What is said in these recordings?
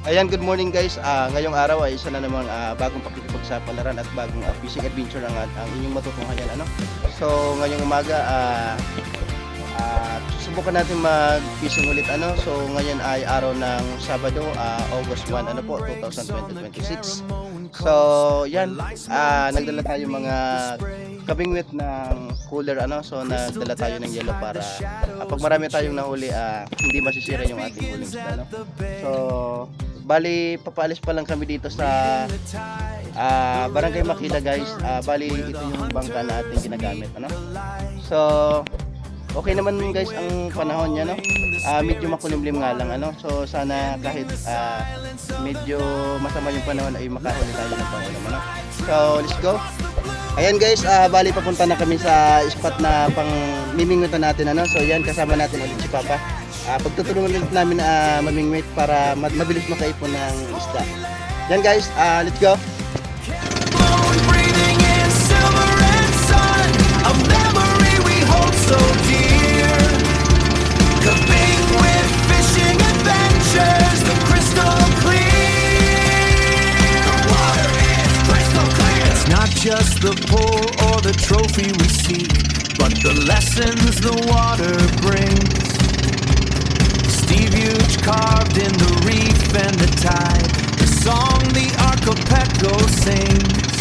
Ayan, good morning guys. Ngayong araw ay isa na namang bagong pakikipagsapalaran at bagong fishing adventure ang inyong matutunghayan. So ngayong umaga susubukan natin mag-fishing ulit. So ngayon ay araw ng Sabado, August 1 2026. So yan, nagdala tayo mga kabingwit ng cooler. So nagdala tayo ng yellow para pag marami tayong nahuli, hindi masisira yung ating huling isda. So bali papaalis pa lang kami dito sa Barangay Makila guys. Bali ito yung bangka na ating ginagamit. So okay naman guys ang panahon niya, medyo makulimlim nga lang, so sana kahit medyo masama yung panahon ay makahuli tayo ng pangulam. So let's go. Ayan guys, bali papunta na kami sa spot na pang mimingwitan natin. So yan, kasama natin ulit si Papa. Pagtutulungan ulit namin mamingwit para mabilis makaipon ng isda. Yan guys, let's go. Just the pull or the trophy we seek, but the lessons the water brings. Steve Huge carved in the reef and the tide, the song the archipelago sings.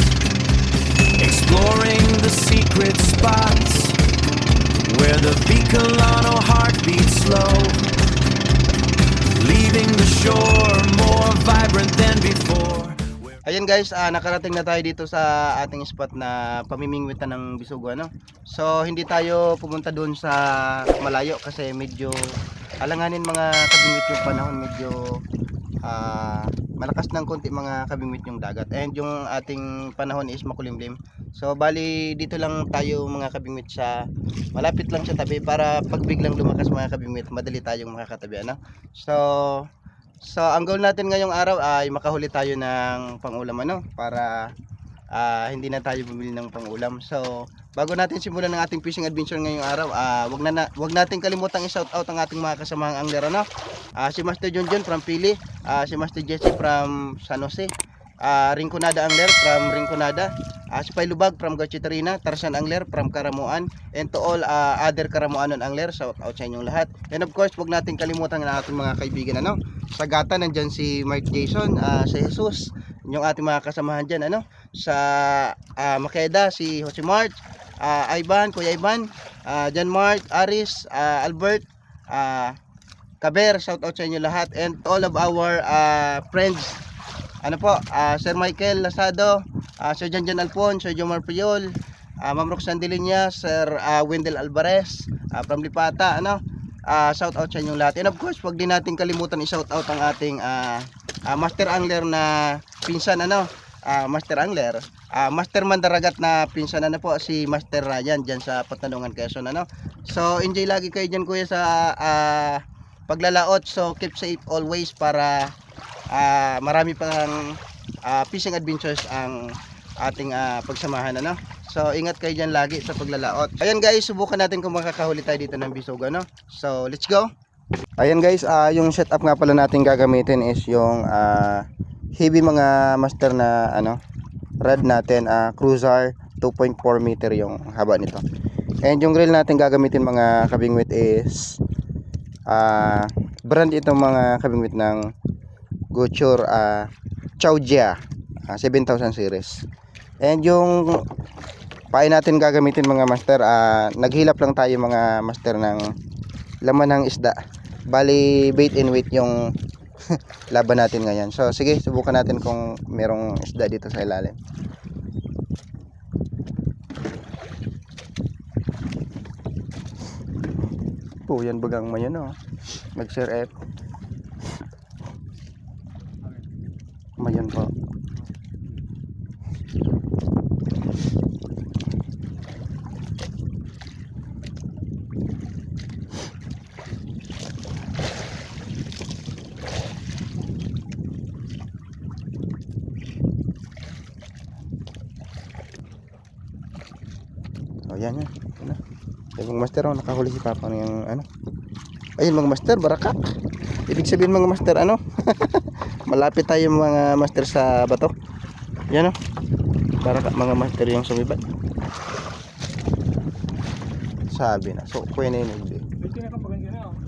Exploring the secret spots where the Bicolano heart beats slow, leaving the shore more vibrant than before. Ayan guys, nakarating na tayo dito sa ating spot na pamimingwitan ng bisugo. So hindi tayo pumunta doon sa malayo kasi medyo alanganin mga kabingwit yung panahon, medyo malakas ng konti mga kabingwit yung dagat, and yung ating panahon is makulimlim. So bali dito lang tayo mga kabingwit, sa malapit lang sa tabi para pag biglang lumakas mga kabingwit madali tayong makakatabi. So ang goal natin ngayong araw ay makahuli tayo ng pangulam, para hindi na tayo bumili ng pangulam. So bago natin simulan ng ating fishing adventure ngayong araw, wag natin kalimutang i-shout out ang ating mga kasamahang angler. Si Master Junjun from Pili, si Master Jesse from San Jose, Rinconada Angler from Rinconada, si Pailubag from Gachitarina, Tarzan Angler from Karamuan, and to all other Karamuanon Angler, shout out sa inyong lahat. And of course, wag natin kalimutan ng ating mga kaibigan. Sa Gata nandyan si Mark Jason, si Jesus, yung ating mga kasamahan dyan. Sa Makeda si Jose Mart, Ivan, Kuya Ivan, John Mart, Aris, Albert, Kaber, shout out sa inyo lahat. And to all of our friends, Sir Michael Lasado, Sir Janjan Alpon, Sir Jomar Priol, Ma'am Roxanne Delinya, Sir Wendell Alvarez from Lipata, shout out sa inyong lahat. And of course, wag din natin kalimutan i-shout out ang ating Master Angler na pinsan, Master Angler, Master Mandaragat na pinsan, si Master Ryan dyan sa Patanungan, Quezon. So enjoy lagi kayo dyan kuya sa paglalaot. So keep safe always para marami pang fishing adventures ang ating pagsamahan. So ingat kayo dyan lagi sa paglalaot. Ayan guys, subukan natin kung makakahuli tayo dito ng bisugo. So let's go. Ayan guys, yung setup nga pala natin gagamitin is yung heavy mga master na rod natin, Cruiser 2.4 meter yung haba nito. And yung reel natin gagamitin mga kabingwit is brand itong mga kabingwit ng Gochur Chaujia 7000 series. And yung pain natin gagamitin mga master, naghilap lang tayo mga master ng laman ng isda. Bali bait and weight yung laban natin ngayon. So sige, subukan natin kung merong isda dito sa ilalim. Yan bagang mayan, nag-share F. Mayan po. Yan. Yung master, nakahuli si Papa ng ayun mga master, barakak. Ibig sabihin mga master Malapit tayo mga master sa bato. Yan o. Para mga master yung sumibad. Sabi na. So, kuya na yun.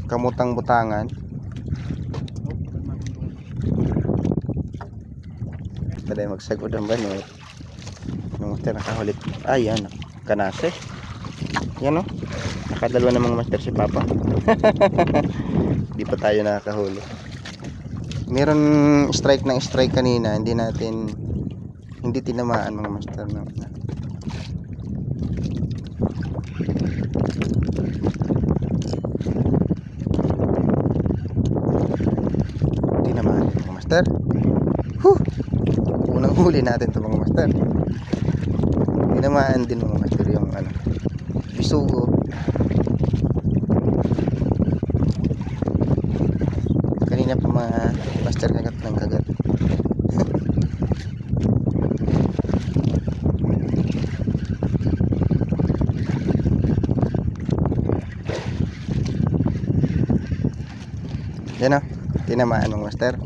Kamutang butangan. Taday magsagod ang banot. Yung master nakahulit. Ay, yan. Kanase. Yan o. Nakadalawa ng mga master si Papa. Hindi pa tayo nakakahuli. Meron strike ng strike kanina, hindi tinamaan mga master ng tinamaan mga master. Unang huli natin to mga master. Tinamaan din mga master yung bisugo. Kanina pa mga master kagat ng kagat. Yan o, tinamaan ng master.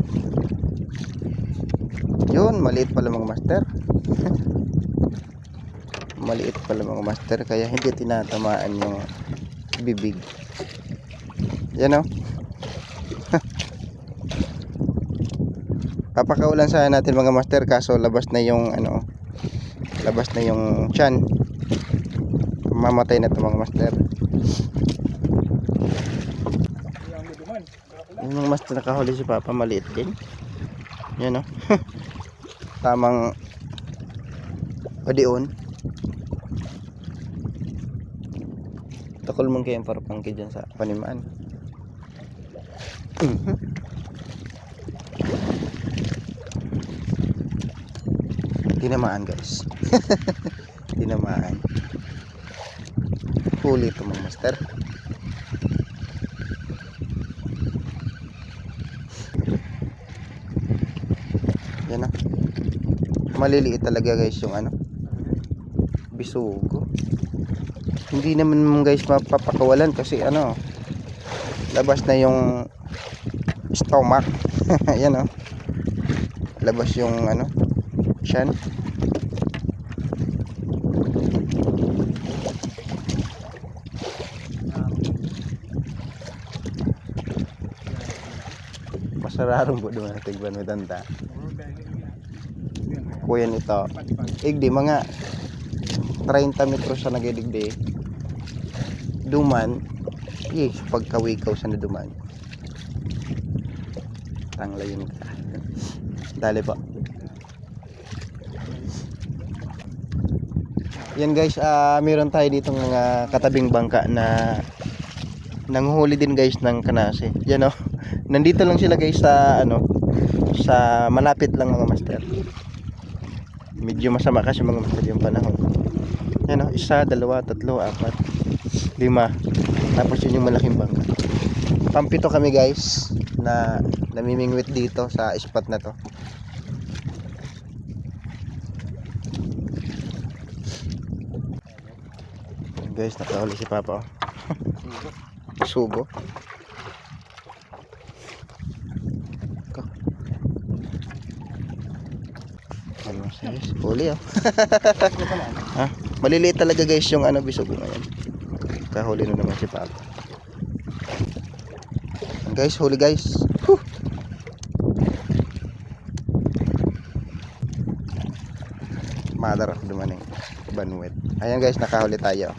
Yun, maliit pala mga master. Maliit pala mga master, kaya hindi tinatamaan yung bibig. Yan o. Papakawalan sana natin mga master, kaso labas na yung labas na yung tiyan. Mamatay na to mga master. Yung mga master nakahuli si Papa, maliit din. Yan o. Tamang odion. Takol mong kayang parapangki dyan sa panimaan. Tinamaan guys. Tinamaan. Huli ito mga master. Yan na. Maliliit talaga guys yung bisugo. Hindi naman guys mapapakawalan kasi labas na yung stomach. Yan o. Labas yung tiyan. Masararong po doon na tigban mo tanda. Kuyan ito. Igdi mga 30 metros sa nagidigdi. Duman. Yes, pagkawikaw sa naduman. Tanglayin ka. Dali po. Yan guys, meron tayo ditong mga katabing bangka na nanguhuli din guys ng kanase. Yan o. Nandito lang sila guys sa sa malapit lang mga master. Medyo masama kasi mga master yung panahon. Yan o, 1, 2, 3, 4, 5. Tapos yun yung malaking bangka. Pampito kami guys na namimingwit dito sa spot na to. Guys, nakahuli si Papa oh. Subo. Ano size? Huli oh. Ha? Maliliit talaga guys yung bisugo ngayon. Kahuli na naman si Papa. Guys, huli guys. Mother of the morning. Banwet. Ayan guys, nakahuli tayo.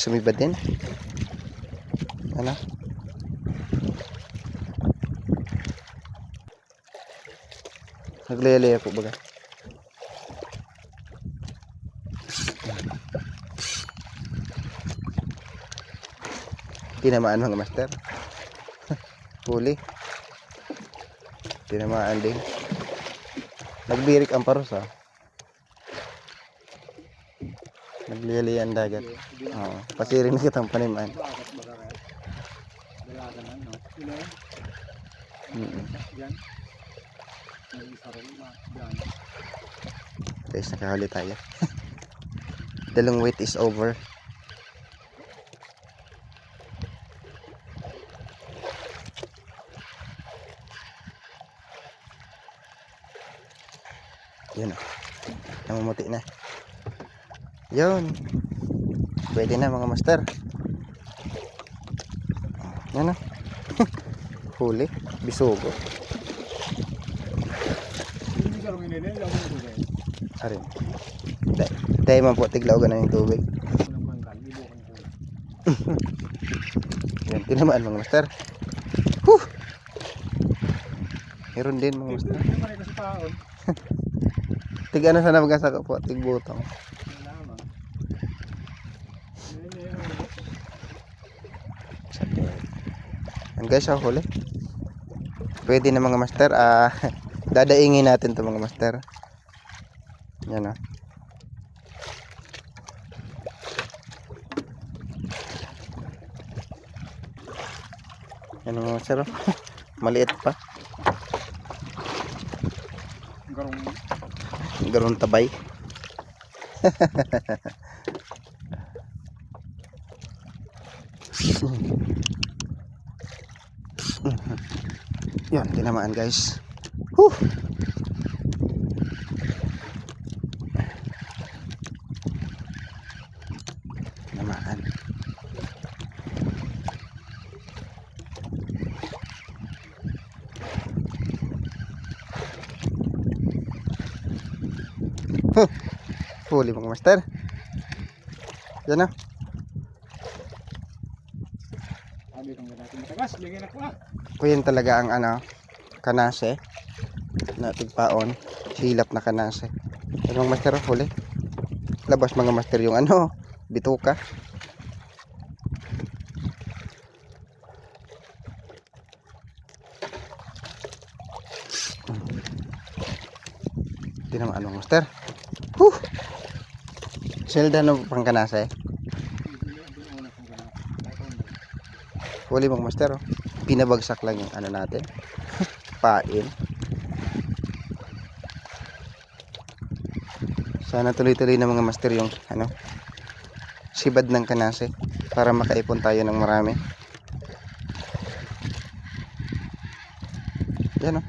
Sumibad din. Ano? Naglelea po baga. Tinamaan mga master. Huli. Tinamaan din. Nagbirik ang paros ah. Naglilili ang dagat. Oo. Pasirin na kitang paniman. Guys, nakahuli tayo. The long wait is over. Yun oh. Namumuti na. Yun. Pwede na mga master. Yan oh. Huli. Bisugo. Arin. Dahil man po tiglaw na yung tubig. Yan, tinamaan mga master. Huh! Meron din mga master. Tig ano sana magkasaka po, tig butong. Yan guys, huli. Pwede na mga master. Dadaingin natin to mga master. Yan Yan mga master. Maliit pa. Garong tabay. Yan, tinamaan guys. Huh! Tinamaan. Huh! Huli mga master. Yan na. Yan talaga ang kanase na tigpaon, silap na kanase. Yan mga master, huli. Labas mga master yung bituka. Hindi naman master. Huh! Selda no pang kanase. Huli mga master, pinabagsak lang yung natin. Pain. Sana tuloy-tuloy na mga master yung sibad ng kanase para makaipon tayo ng marami. Yan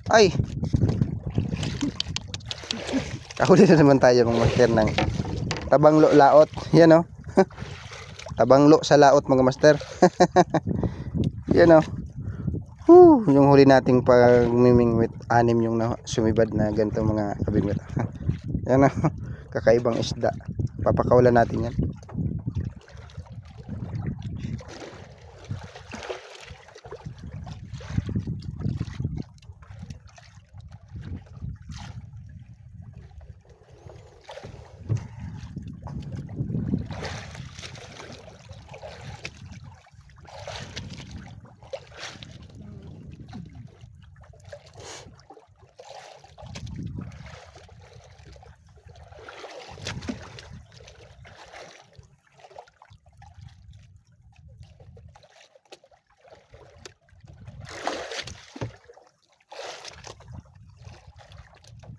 Ay! Kahuli na naman tayo mga master ng tabanglo laot. Yan tabanglo sa laot mga master. Yan yung huli nating pagmimingwit, 6 yung sumibad na ganito mga kabingwit. Yan kakaibang isda. Papakawalan natin yan.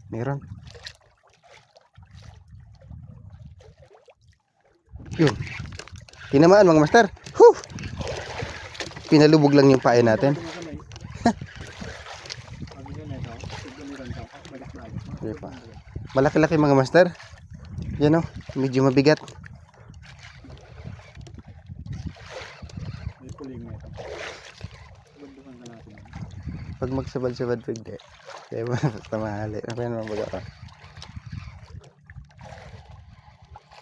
Meron. Yun. Tinamaan mga master. Huh! Pinalubog lang yung pain natin. Malaki-laki mga master. Yan medyo mabigat. Pag magsabad-sabad pwede. Kaya basta mahali. Ano naman baga ka?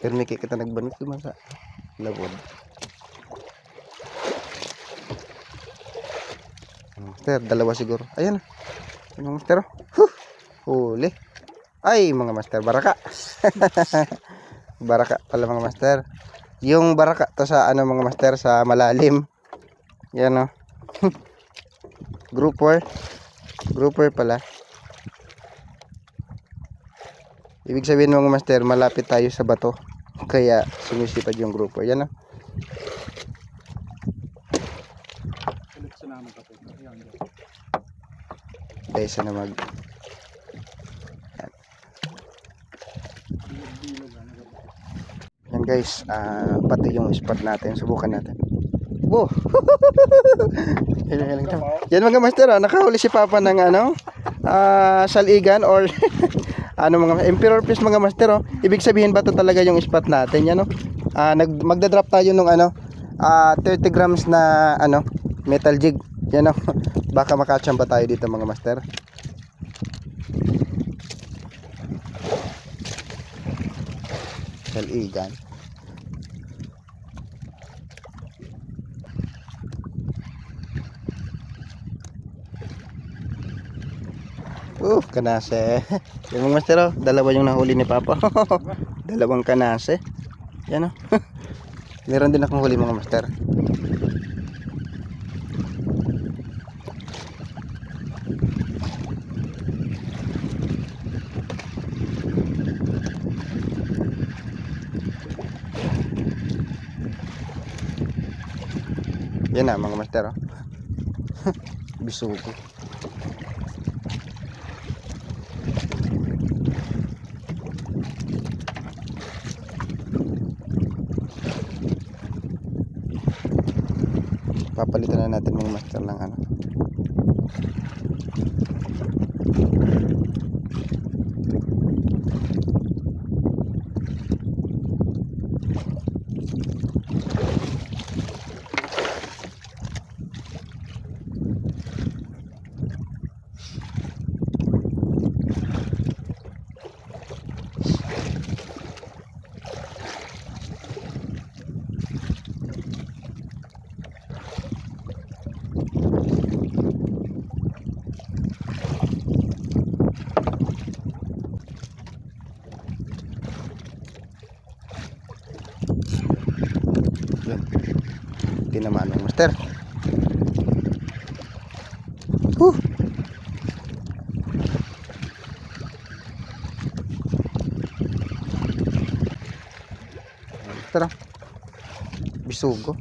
Pero may kita nagbanit naman sa labod. Master, dalawa siguro. Ayan. Mga master. Huli. Ay, mga master, baraka. Baraka pala mga master. Yung baraka to sa mga master sa malalim. Yan Grouper. Grouper pala. Ibig sabihin mga master, malapit tayo sa bato. Kaya sumisipad yung grouper. Yan Okay, sana mag yan guys, pati yung spot natin. Subukan natin. Wow! Yan mga master, nakahuli si Papa ng saligan or ano mga emperor fish mga master, oh. Ibig sabihin ba to talaga yung spot natin yan, no? Magda-drop tayo nung 30 grams na metal jig yan, no? Baka makachamba tayo dito mga master. Saligan. Kanase. Yung mga master, oh, dalawa yung nahuli ni Papa. Dalawang kanase. Yan, oh. Meron din akong huli mga master. Yan na mga master, oh. Bisugo. Papalitan na natin mga master ng tinamaan ng master. Master, bisugo.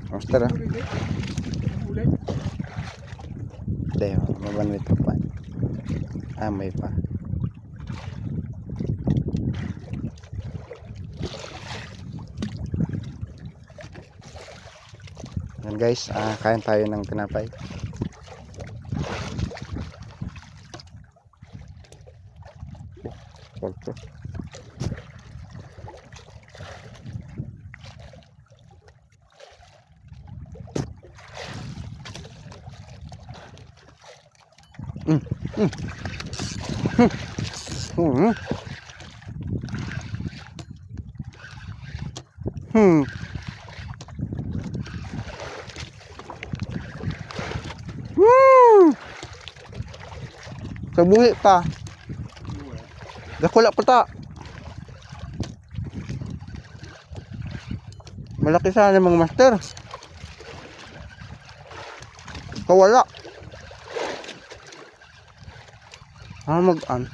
Master, deo, mabanwit pa. May pa. Yan guys, kain tayo ng tinapay. Porto. Kabuhi pa. Dakula pa ta. Malaki sana mga master. Kawala. Mag-an.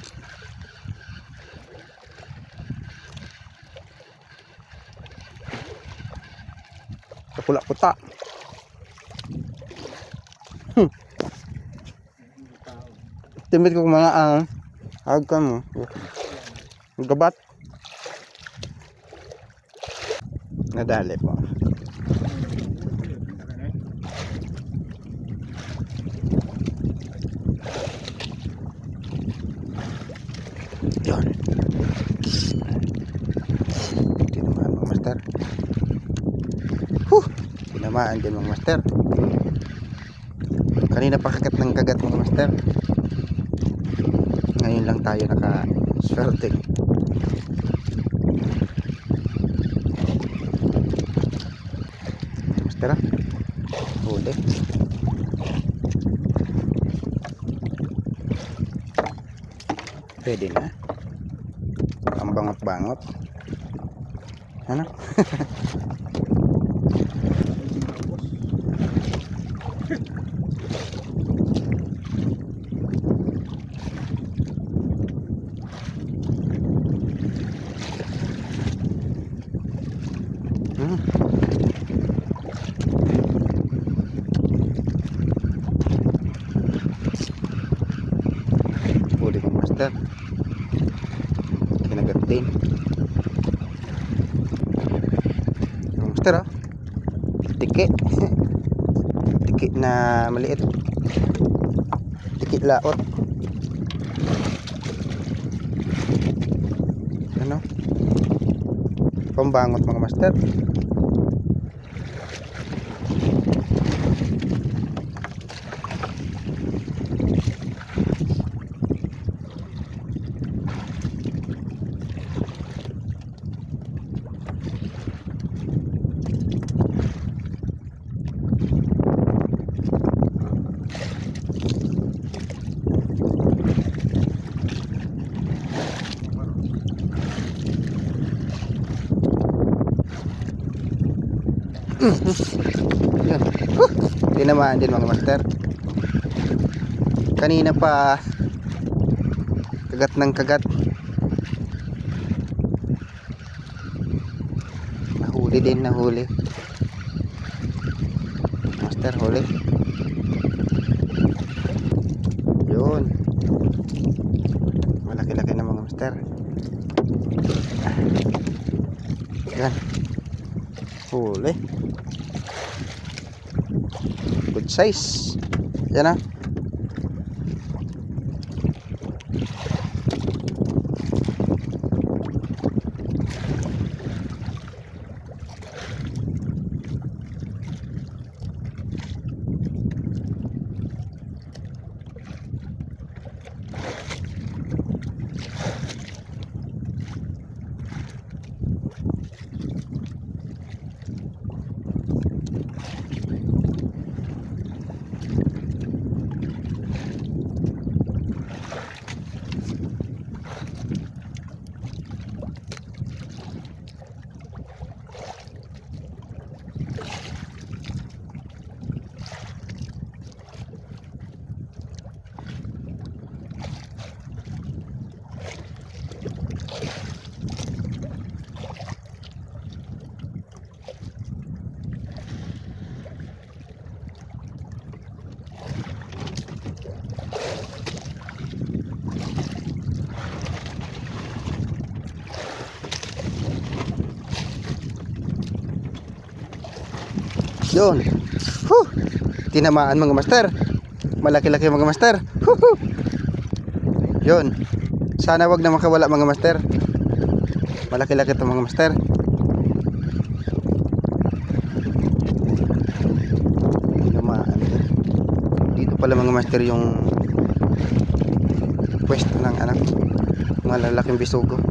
Dakula pa ta. Timid ko mga agkan mo. Gabat. Nadali po. Yan. Tinamaan mga master. Tinamaan din mga master. Kanina pa kagat ng kagat mga master. Ngayon lang tayo naka-swerte. Master, huli. Pwede na. Ang bangot-bangot. Ano? Huli ko master. Kinagat din. master, oh. Tiki. Tiki na maliit. Tiki laot. Ano? Pambangot mga master. Yan. Tinamaan din mga master. Kanina pa kagat ng kagat. Nahuli din, nahuli. Master, huli. Yun. Malaki-laki na mga master. Yan. Huli. Good size. Yan ah. Yun. Tinamaan mga master. Malaki-laki mga master. Yun. Sana wag na makawala mga master. Malaki-laki ito mga master. Tinamaan. Dito pala mga master yung pwesto ng malalaking bisugo.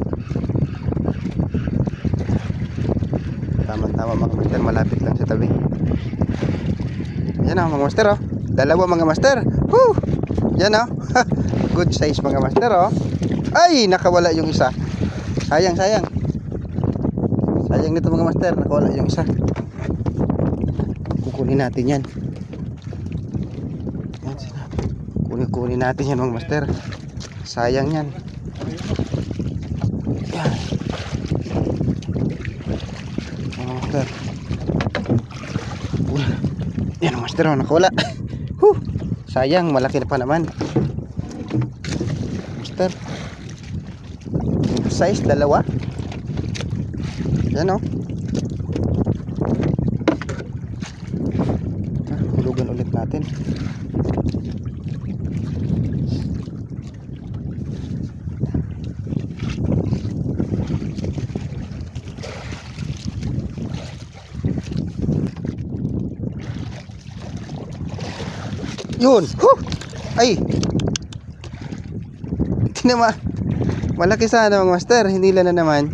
Tama-tama mga master, malapit lang sa tabi. Yan o mga master, oh. Dalawa mga master. Woo! Yan o. Good size mga master, oh. Ay, nakawala yung isa. Sayang, sayang. Sayang nito mga master, nakawala yung isa. Kukunin natin yan. Kunin natin yan mga master. Sayang yan. Yan. Mga master. Yan ang master, oh, nakawala. Sayang, malaki na pa naman. Master. Size, dalawa. Yan, oh. Hulugan ulit natin. Yun. Ay. Tinama. Malaki sana mga master. Hindi lang na naman.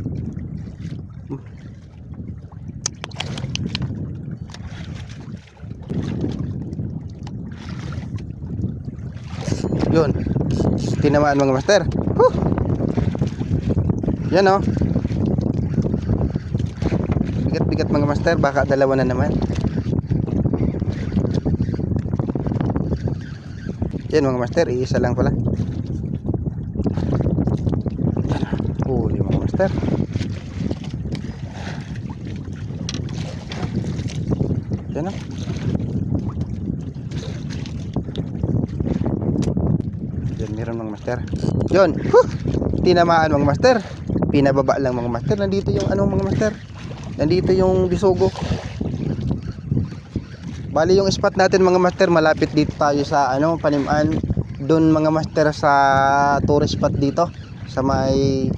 Yun. Tinamaan mga master. Yan o. Bigat-bigat mga master. Baka dalawa na naman. Yan mga master, iisa lang pala. Huli mga master. Yan o. Yan meron mga master. Yun. Tinamaan mga master. Pinababa lang mga master. Nandito yung mga master. nandito yung bisugo. Bali yung spot natin mga master, malapit dito tayo sa ano, Paniman. Doon mga master sa tourist spot dito sa may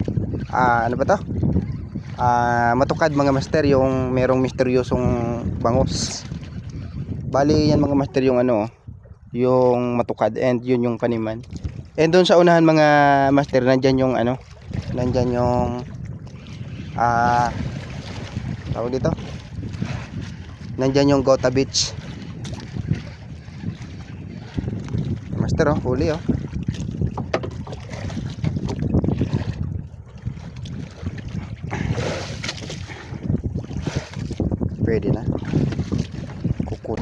ano ba to? Matukad mga master, yung merong misteryosong bangos. Bali yan mga master yung ano, yung matukad, and yun yung Paniman. And doon sa unahan mga master, nandyan yung ano, nandyan yung tawag dito, nandyan yung Gota Beach. Master oh, huli oh. Pwede na. Kukut.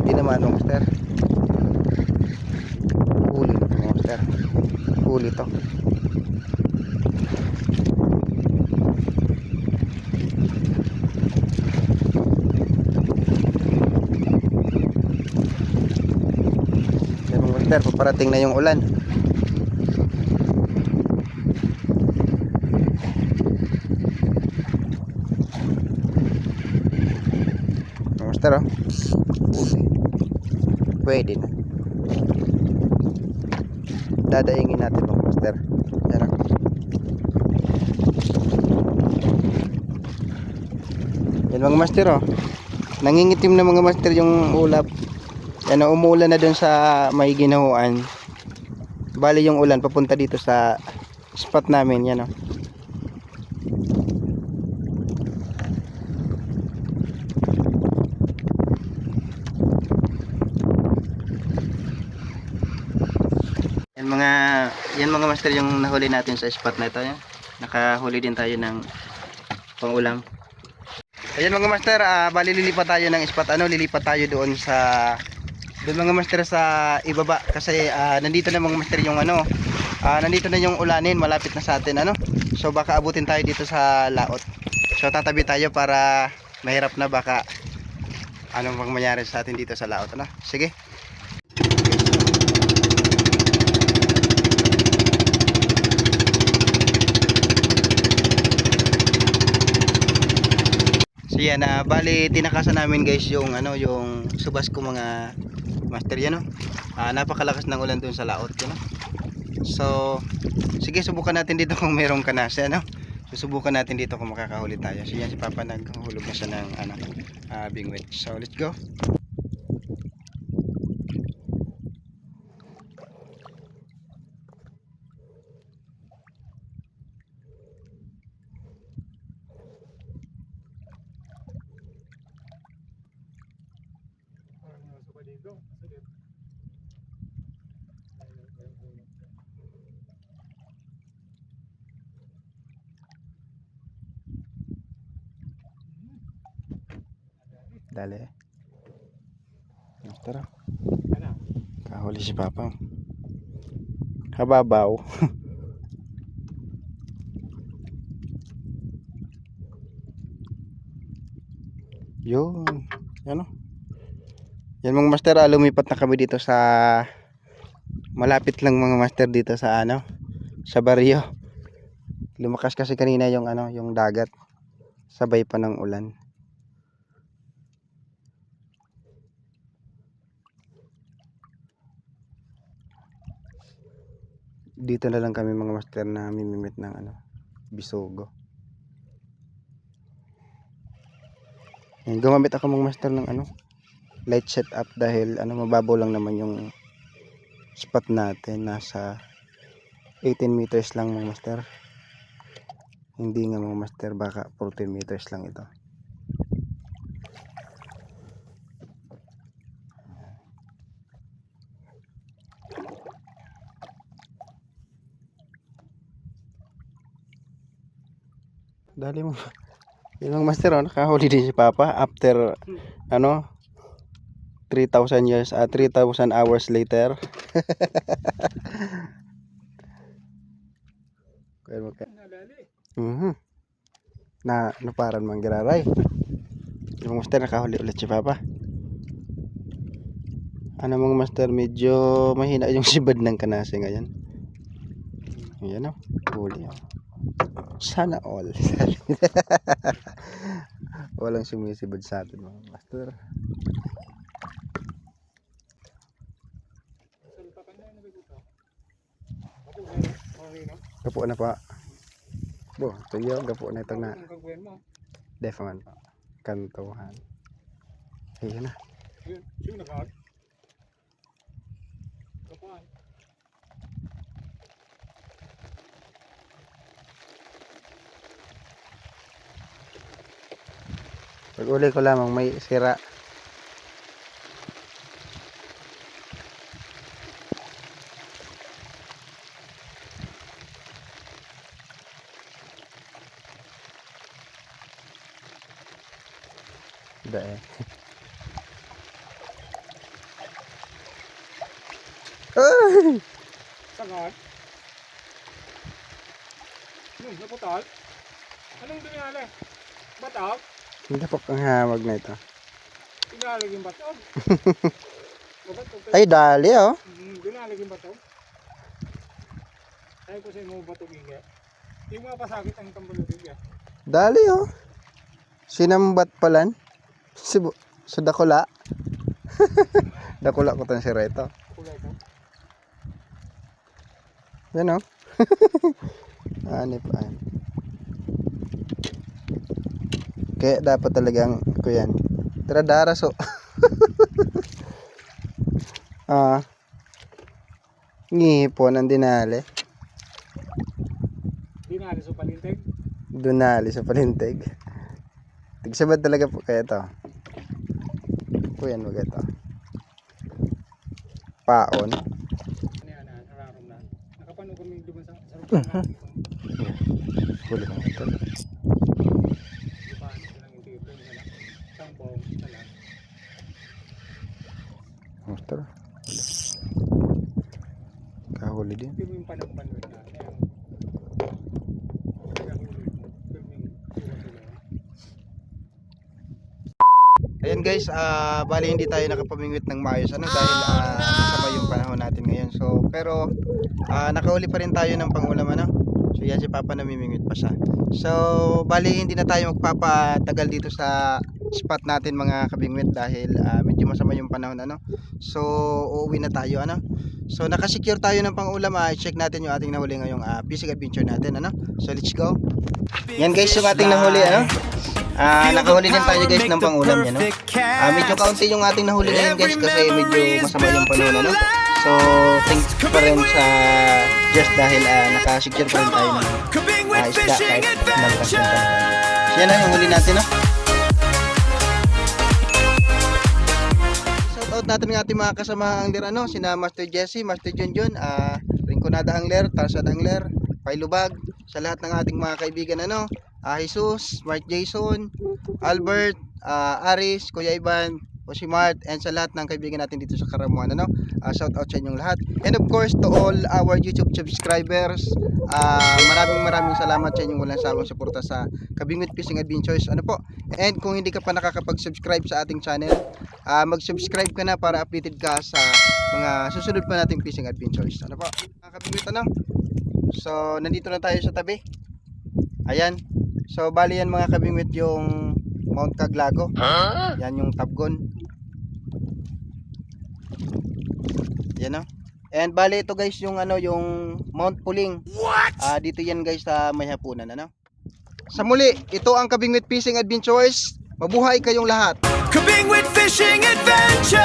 Hindi naman oh, master. Huli to master. Huli to. Master, paparating na yung ulan. Master oh. Pwede na. Dadaingin natin mga master. Yan oh. Yan mga master oh. Nangingitim na mga master yung ulap. Yan, umuulan na dun sa may ginahuan. Bali yung ulan papunta dito sa spot namin. Yan o. Yan mga master yung nahuli natin sa spot na ito. Yan. Nakahuli din tayo ng pangulam. Ayan mga master, bali lilipat tayo ng spot. Lilipat tayo doon sa mga master sa ibaba kasi nandito na mga master yung nandito na yung ulanin, malapit na sa atin so baka abutin tayo dito sa laot, so tatabi tayo para mahirap na baka anong mangyari sa atin dito sa laot. Sige. So yan, bali tinakasan namin guys yung yung subas ko mga master yan napakalakas ng ulan dun sa laot yun. So sige, subukan natin dito kung merong kanasa susubukan natin dito kung makakahuli tayo. So yan, si Papa naghulog na siya ng bingwit. So let's go. Dali. Tara. Kahuli si Papa. Kababaw. Yun. Yan yan mga master, lumipat na kami dito sa malapit lang mga master dito sa sa baryo. Lumakas kasi kanina yung yung dagat. Sabay pa ng ulan. Dito na lang kami mga master na mimimit ng bisugo. Yan, gumamit ako mga master ng light setup dahil mababaw lang naman yung spot natin, nasa 18 meters lang mga master. Hindi nga mga master, baka 14 meters lang ito. Dali mo. Yung master nakahuli din si Papa after 3,000 years 3,000 hours later. Na naparan mang giraray. Yung master nakahuli ulit si Papa. Mga master, medyo mahina yung sibad ng kanase ngayon. Ayan huli Sana all. Walang sumisibad sa atin mga master. Gapo na pa. Bo, tuyo, gapo na itong na. Defaman pa. Kantuhan. Ayun na. Pag uli ko lamang may sira. Dahil. Ay! Sangat? Anong naputal? Anong dinali? Batok? Hindi po ang hamag na ito. Dinalig yung batok? Ay, dali oh. Dinalig yung batok? Ayaw ko sa mo batok inga. Yung mga pasakit ang tambulutin ka. Dali oh. Sinambat palan. Sa dakula. Dakula ko tan si Reto. Kulay ka? Yan oh. Anip an. Kaya dapat talagang ko yan. Tara daraso. Ngipon ang dinali. Dinali sa palintig? Dunali sa palintig. Tigsabad talaga po kaya to. Kuyan mo ito. Paon. Ano yan na? Nararam na. Nakapano kami duman sa rupan na. Huli mo ito. Diba? Ito lang yung tibro nila. Isang bong na lang. Monster. Kahuli din. Ito yung panagpanwit na. Ayan. Nagahuli mo. Ito yung tuwa-tuwa. Ayan guys, bali hindi tayo nakapamingwit ng maayos ano dahil masama yung panahon natin ngayon. So pero nakahuli pa rin tayo ng pangulam ano. So yan si Papa namimingwit pa siya. So bali hindi na tayo magpapatagal dito sa spot natin mga kabingwit dahil medyo masama yung panahon ano. So uuwi na tayo ano. So nakasecure tayo ng pangulam, check natin yung ating nahuli ngayong fishing adventure natin ano. So let's go. Yan guys yung ating nahuli ano. Nakahuli din tayo guys ng pangulam yan no. Medyo kaunti yung ating nahuli ngayon guys kasi medyo masama yung panahon ano. So thanks pa rin sa just dahil nakasecure pa rin tayo ng isda kahit malakas yung panahon. So yan na yung huli natin no. Shout out natin ng ating mga kasama angler ano, sina Master Jesse, Master Junjun, Rinconada Angler, Tarzan Angler, Pailubag, sa lahat ng ating mga kaibigan ano. Jesus, Mark Jason, Albert, Aris, Kuya Ivan, si Mart, and sa lahat ng kaibigan natin dito sa Karamuan ano. Shout out sa inyong lahat. And of course to all our YouTube subscribers, maraming salamat sa inyong walang sawang suporta sa Kabingwit Fishing Adventures ano po. And kung hindi ka pa nakakapag-subscribe sa ating channel, mag-subscribe ka na para updated ka sa mga susunod pa nating fishing adventures ano po. Kabingwit ano. So nandito na tayo sa tabi. Ayan. So bali yan mga kabingwit yung Mount Caglago. Yan yung Tabgon. Yan no. And bali ito guys yung ano yung Mount Puling. Dito yan guys sa May Hapunan ano. Sa muli, ito ang Kabingwit Fishing Adventures. Mabuhay kayong lahat. Kabingwit Fishing Adventures!